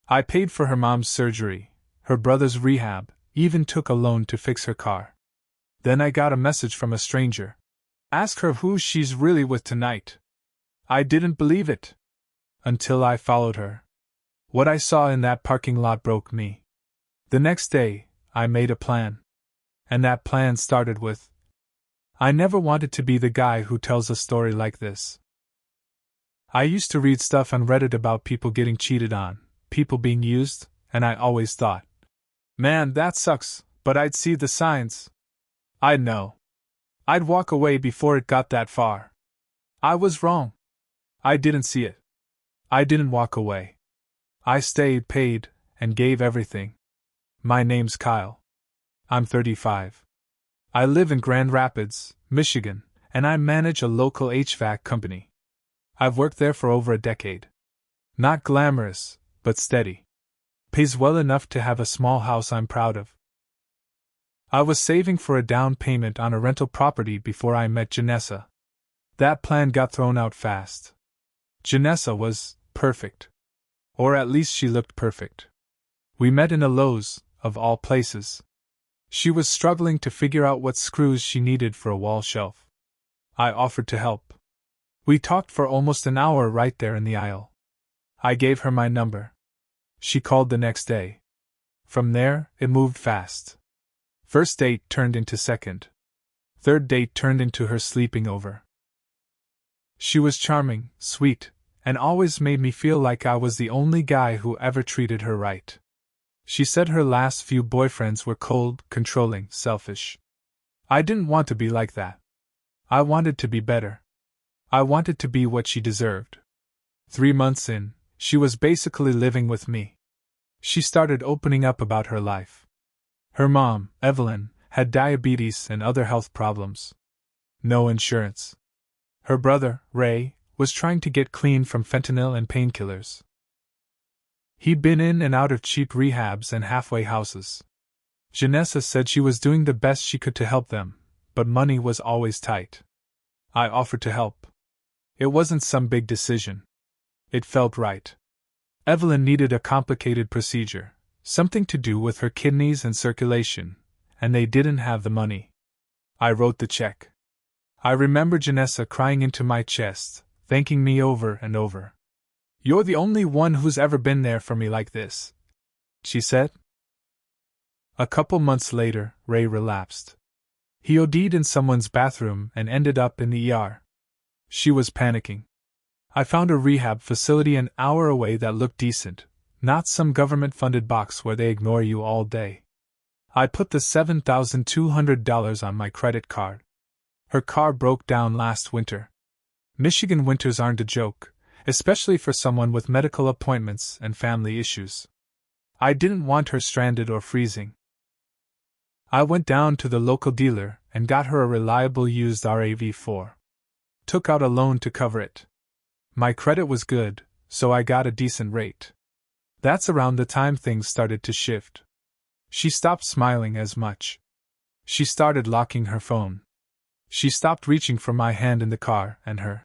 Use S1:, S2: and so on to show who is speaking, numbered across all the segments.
S1: I paid for her mom's surgery, her brother's rehab, even took a loan to fix her car. Then I got a message from a stranger. Ask her who she's really with tonight. I didn't believe it. Until I followed her. What I saw in that parking lot broke me. The next day, I made a plan. And that plan started with, I never wanted to be the guy who tells a story like this. I used to read stuff on Reddit about people getting cheated on, people being used, and I always thought, man, that sucks, but I'd see the signs. I'd know. I'd walk away before it got that far. I was wrong. I didn't see it. I didn't walk away. I stayed, paid, and gave everything. My name's Kyle. I'm 35. I live in Grand Rapids, Michigan, and I manage a local HVAC company. I've worked there for over a decade. Not glamorous, but steady. Pays well enough to have a small house I'm proud of. I was saving for a down payment on a rental property before I met Janessa. That plan got thrown out fast. Janessa was perfect. Or at least she looked perfect. We met in a Lowe's, of all places. She was struggling to figure out what screws she needed for a wall shelf. I offered to help. We talked for almost an hour right there in the aisle. I gave her my number. She called the next day. From there, it moved fast. First date turned into second. Third date turned into her sleeping over. She was charming, sweet, and always made me feel like I was the only guy who ever treated her right. She said her last few boyfriends were cold, controlling, selfish. I didn't want to be like that. I wanted to be better. I wanted to be what she deserved. 3 months in, she was basically living with me. She started opening up about her life. Her mom, Evelyn, had diabetes and other health problems. No insurance. Her brother, Ray, was trying to get clean from fentanyl and painkillers. He'd been in and out of cheap rehabs and halfway houses. Janessa said she was doing the best she could to help them, but money was always tight. I offered to help. It wasn't some big decision. It felt right. Evelyn needed a complicated procedure, something to do with her kidneys and circulation, and they didn't have the money. I wrote the check. I remember Janessa crying into my chest, thanking me over and over. You're the only one who's ever been there for me like this, she said. A couple months later, Ray relapsed. He OD'd in someone's bathroom and ended up in the ER. She was panicking. I found a rehab facility an hour away that looked decent, not some government-funded box where they ignore you all day. I put the $7,200 on my credit card. Her car broke down last winter. Michigan winters aren't a joke, especially for someone with medical appointments and family issues. I didn't want her stranded or freezing. I went down to the local dealer and got her a reliable used RAV4. Took out a loan to cover it. My credit was good, so I got a decent rate. That's around the time things started to shift. She stopped smiling as much. She started locking her phone. She stopped reaching for my hand in the car, and her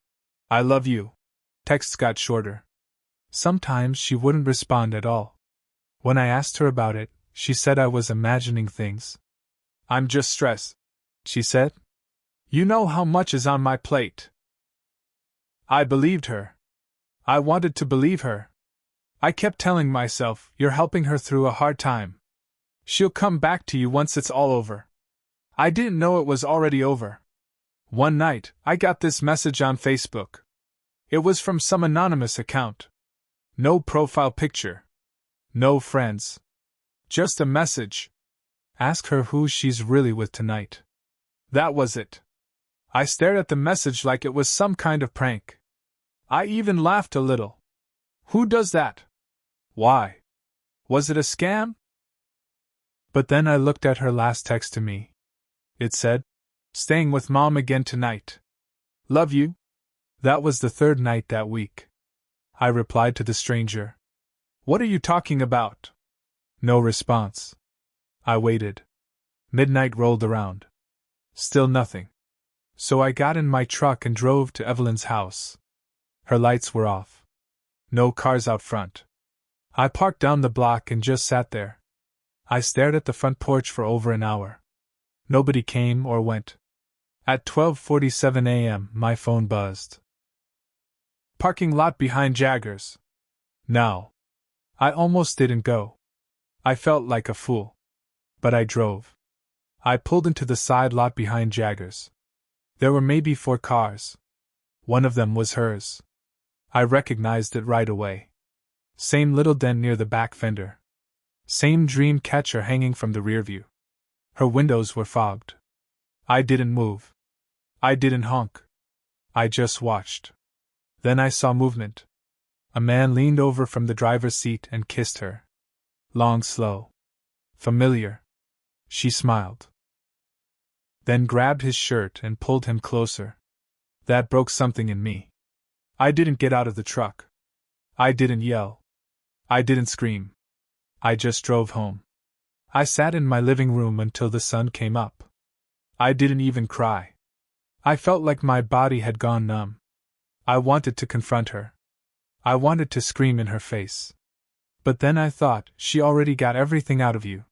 S1: "I love you" texts got shorter. Sometimes she wouldn't respond at all. When I asked her about it, she said I was imagining things. "I'm just stressed," she said. "You know how much is on my plate." I believed her. I wanted to believe her. I kept telling myself, you're helping her through a hard time. She'll come back to you once it's all over. I didn't know it was already over. One night, I got this message on Facebook. It was from some anonymous account. No profile picture. No friends. Just a message. Ask her who she's really with tonight. That was it. I stared at the message like it was some kind of prank. I even laughed a little. Who does that? Why? Was it a scam? But then I looked at her last text to me. It said, "Staying with Mom again tonight. Love you." That was the third night that week. I replied to the stranger. "What are you talking about?" No response. I waited. Midnight rolled around. Still nothing. So I got in my truck and drove to Evelyn's house. Her lights were off. No cars out front. I parked down the block and just sat there. I stared at the front porch for over an hour. Nobody came or went. At 12:47 a.m., my phone buzzed. Parking lot behind Jaggers. Now. I almost didn't go. I felt like a fool. But I drove. I pulled into the side lot behind Jaggers. There were maybe 4 cars. One of them was hers. I recognized it right away. Same little dent near the back fender. Same dream catcher hanging from the rear view. Her windows were fogged. I didn't move. I didn't honk. I just watched. Then I saw movement. A man leaned over from the driver's seat and kissed her. Long, slow. Familiar. She smiled. Then grabbed his shirt and pulled him closer. That broke something in me. I didn't get out of the truck. I didn't yell. I didn't scream. I just drove home. I sat in my living room until the sun came up. I didn't even cry. I felt like my body had gone numb. I wanted to confront her. I wanted to scream in her face. But then I thought, she already got everything out of you.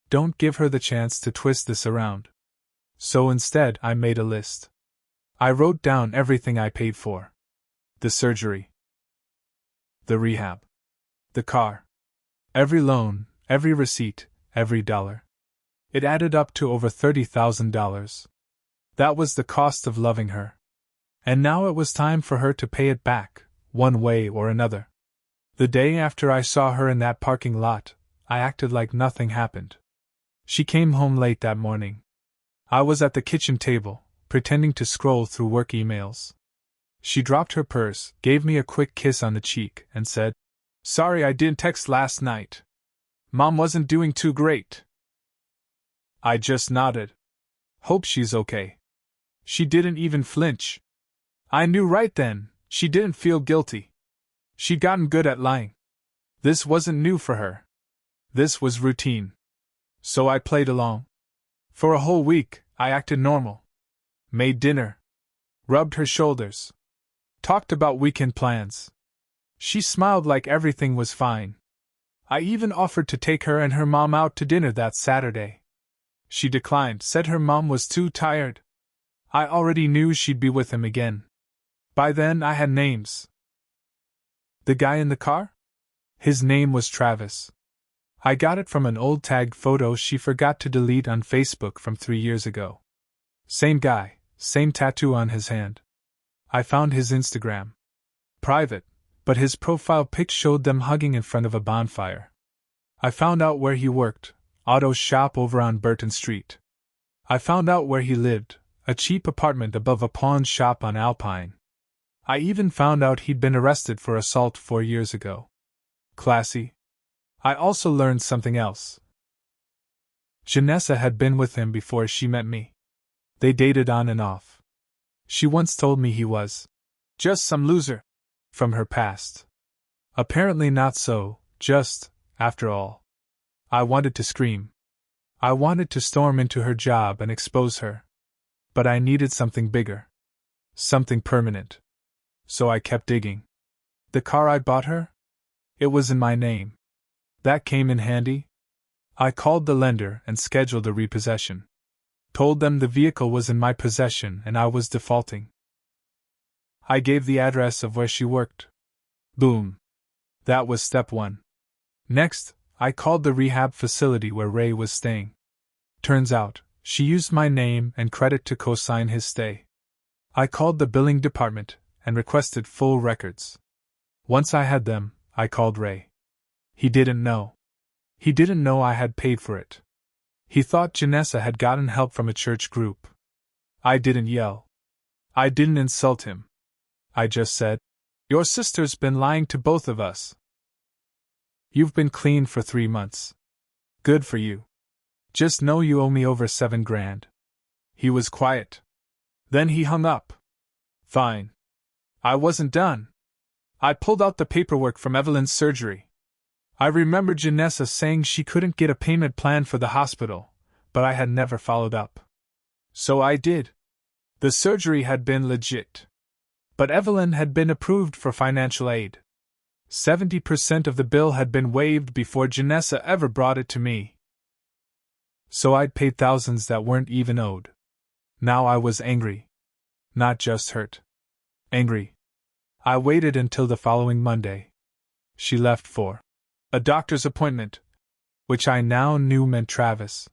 S1: Don't give her the chance to twist this around. So instead, I made a list. I wrote down everything I paid for. The surgery. The rehab. The car. Every loan, every receipt, every dollar. It added up to over $30,000. That was the cost of loving her. And now it was time for her to pay it back, one way or another. The day after I saw her in that parking lot, I acted like nothing happened. She came home late that morning. I was at the kitchen table, pretending to scroll through work emails. She dropped her purse, gave me a quick kiss on the cheek, and said, "Sorry I didn't text last night. Mom wasn't doing too great." I just nodded. Hope she's okay. She didn't even flinch. I knew right then, she didn't feel guilty. She'd gotten good at lying. This wasn't new for her. This was routine. So I played along. For a whole week, I acted normal. Made dinner. Rubbed her shoulders. Talked about weekend plans. She smiled like everything was fine. I even offered to take her and her mom out to dinner that Saturday. She declined, said her mom was too tired. I already knew she'd be with him again. By then I had names. The guy in the car? His name was Travis. I got it from an old tagged photo she forgot to delete on Facebook from 3 years ago. Same guy, same tattoo on his hand. I found his Instagram. Private, but his profile pic showed them hugging in front of a bonfire. I found out where he worked, auto shop over on Burton Street. I found out where he lived, a cheap apartment above a pawn shop on Alpine. I even found out he'd been arrested for assault 4 years ago. Classy. I also learned something else. Janessa had been with him before she met me. They dated on and off. She once told me he was just some loser from her past. Apparently not so, just, after all. I wanted to scream. I wanted to storm into her job and expose her. But I needed something bigger. Something permanent. So I kept digging. The car I bought her? It was in my name. That came in handy. I called the lender and scheduled a repossession. Told them the vehicle was in my possession and I was defaulting. I gave the address of where she worked. Boom. That was step 1. Next, I called the rehab facility where Ray was staying. Turns out, she used my name and credit to co-sign his stay. I called the billing department and requested full records. Once I had them, I called Ray. He didn't know. He didn't know I had paid for it. He thought Janessa had gotten help from a church group. I didn't yell. I didn't insult him. I just said, "Your sister's been lying to both of us. You've been clean for 3 months. Good for you. Just know you owe me over $7,000. He was quiet. Then he hung up. Fine. I wasn't done. I pulled out the paperwork from Evelyn's surgery. I remember Janessa saying she couldn't get a payment plan for the hospital, but I had never followed up. So I did. The surgery had been legit. But Evelyn had been approved for financial aid. 70% of the bill had been waived before Janessa ever brought it to me. So I'd paid thousands that weren't even owed. Now I was angry. Not just hurt. Angry. I waited until the following Monday. She left for a doctor's appointment, which I now knew meant Travis.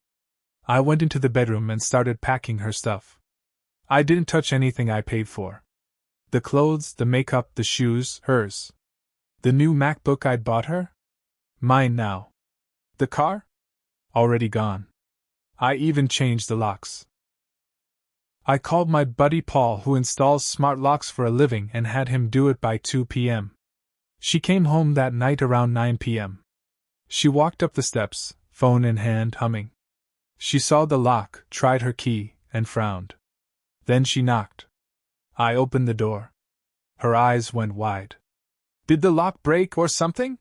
S1: I went into the bedroom and started packing her stuff. I didn't touch anything I paid for. The clothes, the makeup, the shoes, hers. The new MacBook I'd bought her? Mine now. The car? Already gone. I even changed the locks. I called my buddy Paul, who installs smart locks for a living, and had him do it by 2 p.m. She came home that night around 9 p.m. She walked up the steps, phone in hand, humming. She saw the lock, tried her key, and frowned. Then she knocked. I opened the door. Her eyes went wide. Did the lock break or something?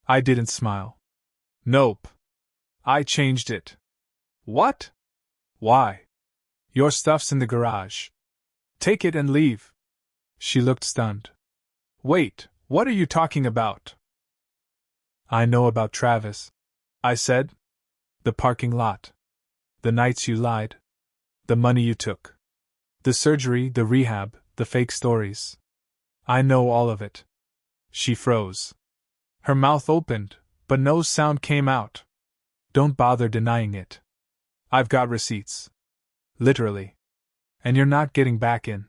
S1: I didn't smile. Nope. I changed it. What? Why? Your stuff's in the garage. Take it and leave. She looked stunned. Wait, what are you talking about? I know about Travis, I said. The parking lot. The nights you lied. The money you took. The surgery, the rehab, the fake stories. I know all of it. She froze. Her mouth opened, but no sound came out. Don't bother denying it. I've got receipts. Literally. And you're not getting back in.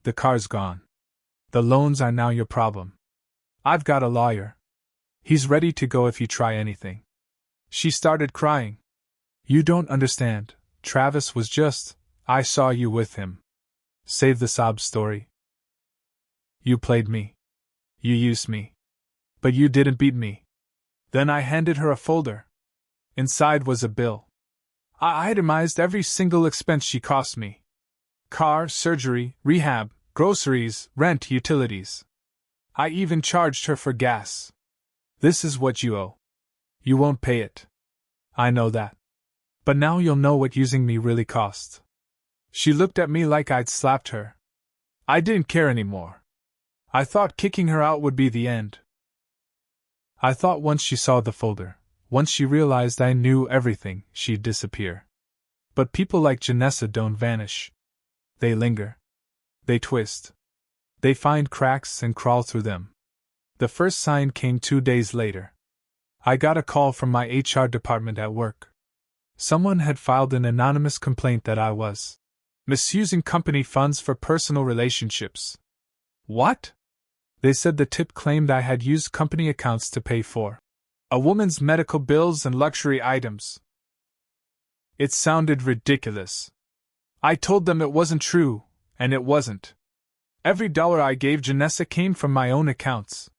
S1: The car's gone. The loans are now your problem. I've got a lawyer. He's ready to go if you try anything. She started crying. You don't understand. Travis was just, I saw you with him. Save the sob story. You played me. You used me. But you didn't beat me. Then I handed her a folder. Inside was a bill. I itemized every single expense she cost me. Car, surgery, rehab, groceries, rent, utilities. I even charged her for gas. This is what you owe. You won't pay it. I know that. But now you'll know what using me really cost. She looked at me like I'd slapped her. I didn't care anymore. I thought kicking her out would be the end. I thought once she saw the folder, once she realized I knew everything, she'd disappear. But people like Janessa don't vanish. They linger. They twist. They find cracks and crawl through them. The first sign came 2 days later. I got a call from my HR department at work. Someone had filed an anonymous complaint that I was misusing company funds for personal relationships. What? They said the tip claimed I had used company accounts to pay for a woman's medical bills and luxury items. It sounded ridiculous. I told them it wasn't true, and it wasn't. Every dollar I gave Janessa came from my own accounts.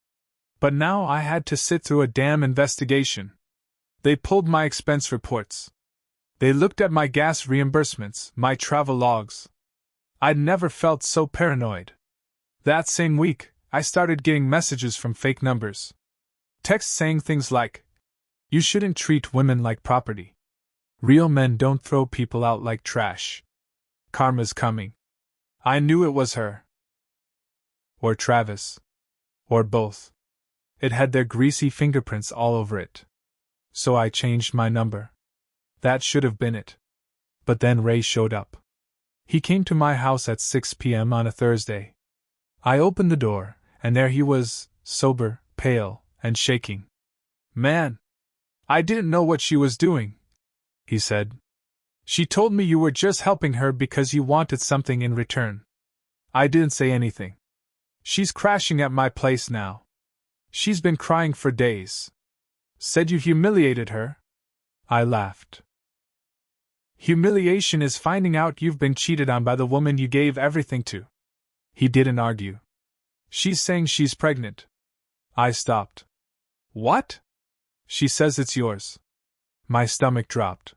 S1: But now I had to sit through a damn investigation. They pulled my expense reports. They looked at my gas reimbursements, my travel logs. I'd never felt so paranoid. That same week, I started getting messages from fake numbers. Texts saying things like, "You shouldn't treat women like property. Real men don't throw people out like trash. Karma's coming." I knew it was her. Or Travis. Or both. It had their greasy fingerprints all over it. So I changed my number. That should have been it. But then Ray showed up. He came to my house at 6 p.m. on a Thursday. I opened the door, and there he was, sober, pale, and shaking. "Man, I didn't know what she was doing," he said. "She told me you were just helping her because you wanted something in return." I didn't say anything. "She's crashing at my place now. She's been crying for days. Said you humiliated her?" I laughed. "Humiliation is finding out you've been cheated on by the woman you gave everything to." He didn't argue. "She's saying she's pregnant." I stopped. "What?" "She says it's yours." My stomach dropped.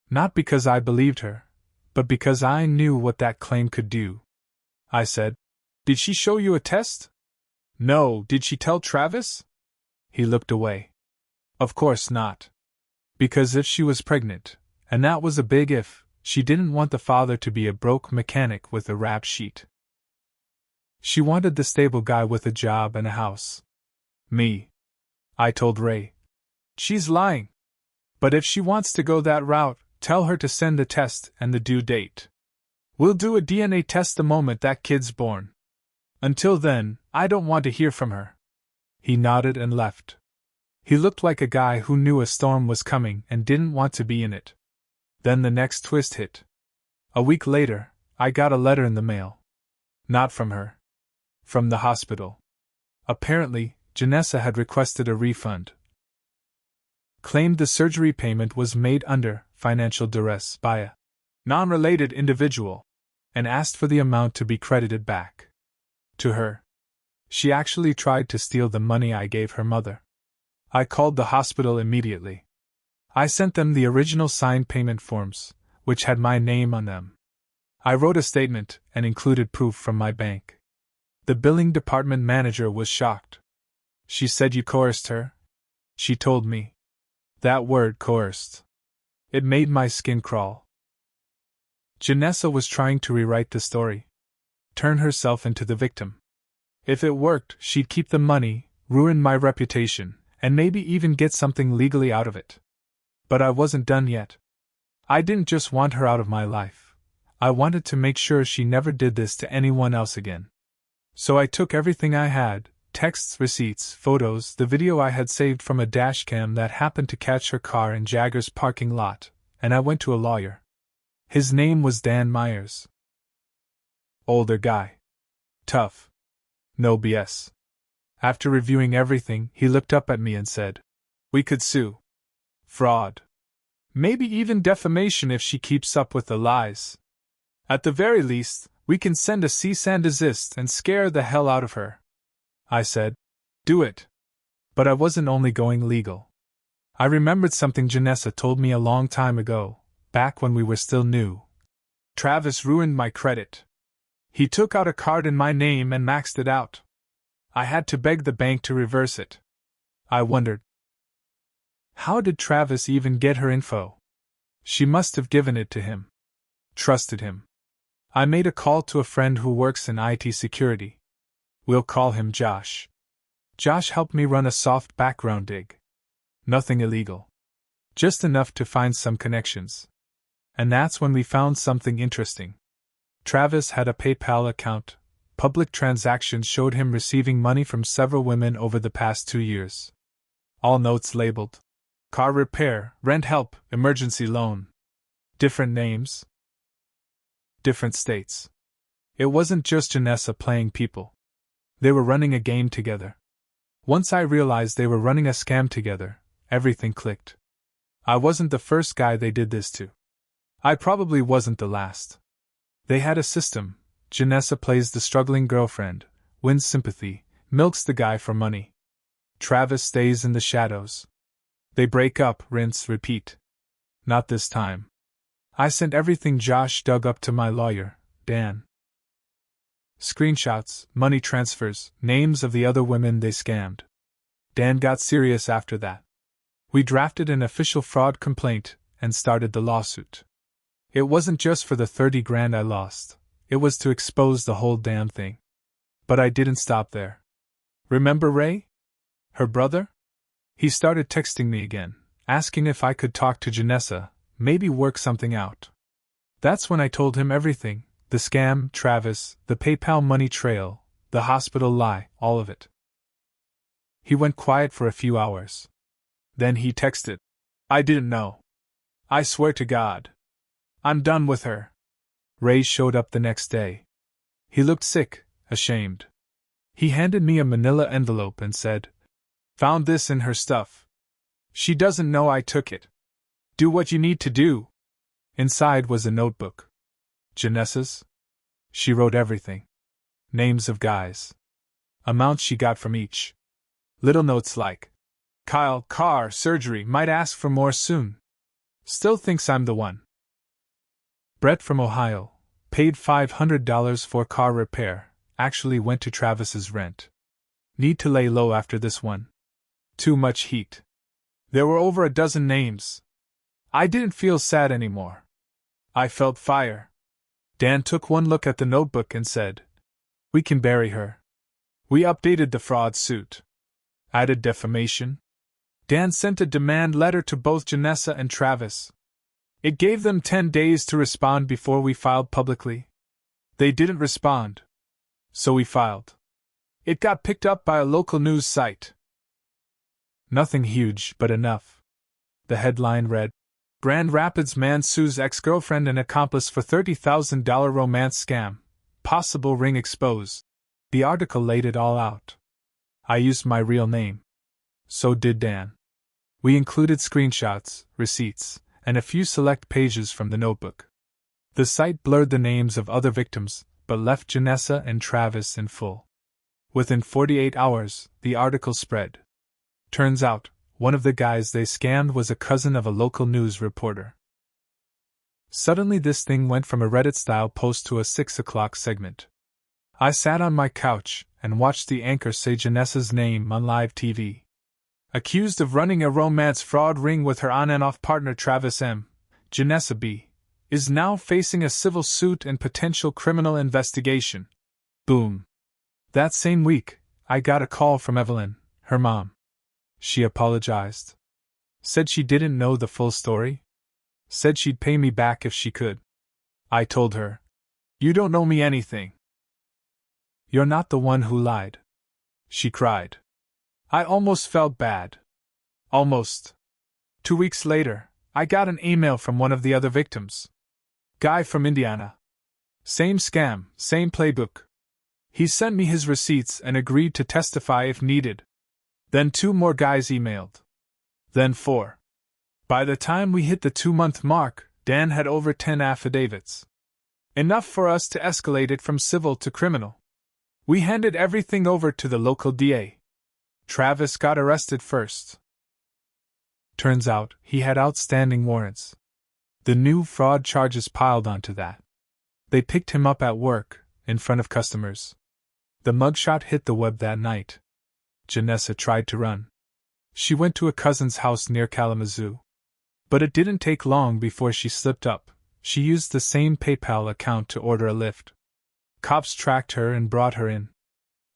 S1: Not because I believed her, but because I knew what that claim could do. I said, "Did she show you a test?" "No, did she tell Travis?" He looked away. "Of course not. Because if she was pregnant, and that was a big if, she didn't want the father to be a broke mechanic with a rap sheet. She wanted the stable guy with a job and a house. Me. I told Ray. She's lying. But if she wants to go that route, tell her to send the test and the due date. We'll do a DNA test the moment that kid's born. Until then, I don't want to hear from her. He nodded and left. He looked like a guy who knew a storm was coming and didn't want to be in it. Then the next twist hit. A week later, I got a letter in the mail. Not from her. From the hospital. Apparently, Janessa had requested a refund. Claimed the surgery payment was made under financial duress by a non-related individual, and asked for the amount to be credited back to her. She actually tried to steal the money I gave her mother. I called the hospital immediately. I sent them the original signed payment forms, which had my name on them. I wrote a statement and included proof from my bank. The billing department manager was shocked. She said, "You coerced her?" She told me. That word, coerced. It made my skin crawl. Janessa was trying to rewrite the story. Turn herself into the victim. If it worked, she'd keep the money, ruin my reputation, and maybe even get something legally out of it. But I wasn't done yet. I didn't just want her out of my life. I wanted to make sure she never did this to anyone else again. So I took everything I had, texts, receipts, photos, the video I had saved from a dashcam that happened to catch her car in Jagger's parking lot, and I went to a lawyer. His name was Dan Myers. Older guy. Tough. No BS. After reviewing everything, he looked up at me and said, "We could sue. Fraud. Maybe even defamation if she keeps up with the lies. At the very least, we can send a cease and desist and scare the hell out of her." I said, "Do it." But I wasn't only going legal. I remembered something Janessa told me a long time ago, back when we were still new. Travis ruined my credit. He took out a card in my name and maxed it out. I had to beg the bank to reverse it. I wondered, how did Travis even get her info? She must have given it to him. Trusted him. I made a call to a friend who works in IT security. We'll call him Josh. Josh helped me run a soft background dig. Nothing illegal. Just enough to find some connections. And that's when we found something interesting. Travis had a PayPal account. Public transactions showed him receiving money from several women over the past 2 years. All notes labeled car repair, rent help, emergency loan. Different names. Different states. It wasn't just Janessa playing people. They were running a game together. Once I realized they were running a scam together, everything clicked. I wasn't the first guy they did this to. I probably wasn't the last. They had a system. Janessa plays the struggling girlfriend, wins sympathy, milks the guy for money. Travis stays in the shadows. They break up, rinse, repeat. Not this time. I sent everything Josh dug up to my lawyer, Dan. Screenshots, money transfers, names of the other women they scammed. Dan got serious after that. We drafted an official fraud complaint and started the lawsuit. It wasn't just for the 30 grand I lost. It was to expose the whole damn thing. But I didn't stop there. Remember Ray? Her brother? He started texting me again, asking if I could talk to Janessa, maybe work something out. That's when I told him everything, the scam, Travis, the PayPal money trail, the hospital lie, all of it. He went quiet for a few hours. Then he texted, "I didn't know. I swear to God. I'm done with her." Ray showed up the next day. He looked sick, ashamed. He handed me a manila envelope and said, "Found this in her stuff. She doesn't know I took it. Do what you need to do." Inside was a notebook. Janessa's? She wrote everything. Names of guys. Amounts she got from each. Little notes like, "Kyle, car, surgery, might ask for more soon. Still thinks I'm the one." Brett from Ohio, paid $500 for car repair, actually went to Travis's rent. Need to lay low after this one. Too much heat. There were over a dozen names. I didn't feel sad anymore. I felt fire. Dan took one look at the notebook and said, "We can bury her." We updated the fraud suit. Added defamation? Dan sent a demand letter to both Janessa and Travis. It gave them 10 days to respond before we filed publicly. They didn't respond. So we filed. It got picked up by a local news site. Nothing huge, but enough. The headline read, Grand Rapids man sues ex-girlfriend and accomplice for $30,000 romance scam. Possible ring exposed. The article laid it all out. I used my real name. So did Dan. We included screenshots, receipts, and a few select pages from the notebook. The site blurred the names of other victims, but left Janessa and Travis in full. Within 48 hours, the article spread. Turns out, one of the guys they scammed was a cousin of a local news reporter. Suddenly this thing went from a Reddit-style post to a 6 o'clock segment. I sat on my couch and watched the anchor say Janessa's name on live TV. Accused of running a romance fraud ring with her on and off partner Travis M., Janessa B., is now facing a civil suit and potential criminal investigation. Boom. That same week, I got a call from Evelyn, her mom. She apologized. Said she didn't know the full story. Said she'd pay me back if she could. I told her, "You don't owe me anything. You're not the one who lied." She cried. I almost felt bad. Almost. 2 weeks later, I got an email from one of the other victims. Guy from Indiana. Same scam, same playbook. He sent me his receipts and agreed to testify if needed. Then 2 more guys emailed. Then 4. By the time we hit the 2-month mark, Dan had over 10 affidavits. Enough for us to escalate it from civil to criminal. We handed everything over to the local DA. Travis got arrested first. Turns out, he had outstanding warrants. The new fraud charges piled onto that. They picked him up at work, in front of customers. The mugshot hit the web that night. Janessa tried to run. She went to a cousin's house near Kalamazoo. But it didn't take long before she slipped up. She used the same PayPal account to order a lift. Cops tracked her and brought her in.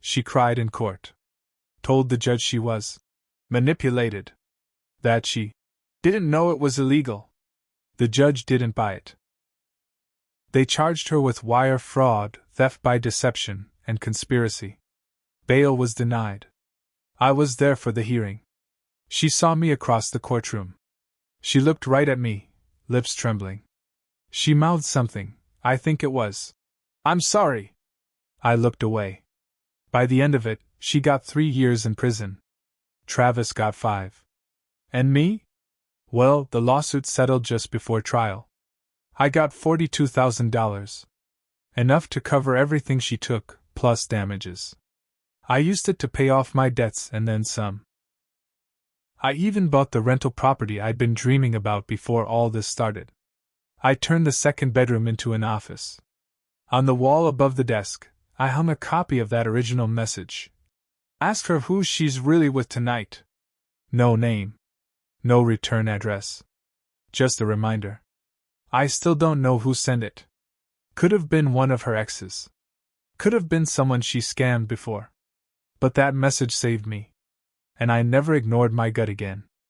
S1: She cried in court. Told the judge she was manipulated. That she didn't know it was illegal. The judge didn't buy it. They charged her with wire fraud, theft by deception, and conspiracy. Bail was denied. I was there for the hearing. She saw me across the courtroom. She looked right at me, lips trembling. She mouthed something, I think it was, "I'm sorry." I looked away. By the end of it, she got 3 years in prison. Travis got 5. And me? Well, the lawsuit settled just before trial. I got $42,000. Enough to cover everything she took, plus damages. I used it to pay off my debts and then some. I even bought the rental property I'd been dreaming about before all this started. I turned the second bedroom into an office. On the wall above the desk, I hung a copy of that original message. Ask her who she's really with tonight. No name. No return address. Just a reminder. I still don't know who sent it. Could have been one of her exes. Could have been someone she scammed before. But that message saved me. And I never ignored my gut again.